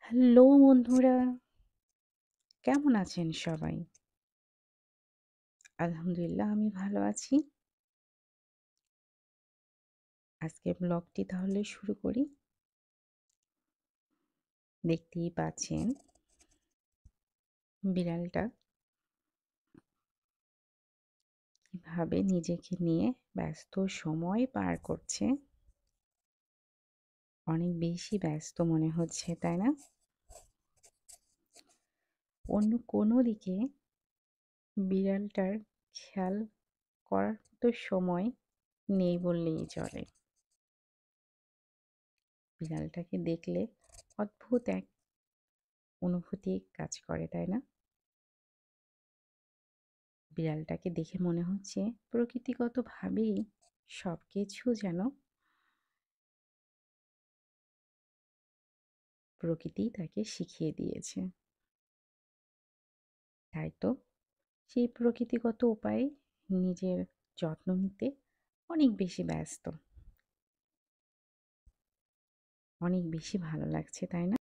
Hello বন্ধুরা, কেমন আছেন সবাই? আলহামদুলিল্লাহ আমি ভালো আছি। আজকের ব্লগটি তাহলে শুরু করি। দেখতেই পাচ্ছেন বিড়ালটা কিভাবে নিজেকে নিয়ে ব্যস্ত সময় পার করছে। অনেক বেশি ব্যস্ত মনে হচ্ছে, তাই না? অন্য কোনো দিকে বিড়ালটার খেয়াল করার মতো সময় নেই বললেই চলে। বিড়ালটাকে দেখলে অদ্ভুত এক অনুভূতি কাজ করে, তাই না? বিড়ালটাকে দেখে মনে হচ্ছে প্রকৃতিগতভাবেই সবকিছু যেন প্রকৃতিই তাকে শিখিয়ে দিয়েছে। তাই তো সেই প্রকৃতিগত উপায়ে নিজের যত্ন নিতে অনেক বেশি ব্যস্ত। অনেক বেশি ভালো লাগছে, তাই না?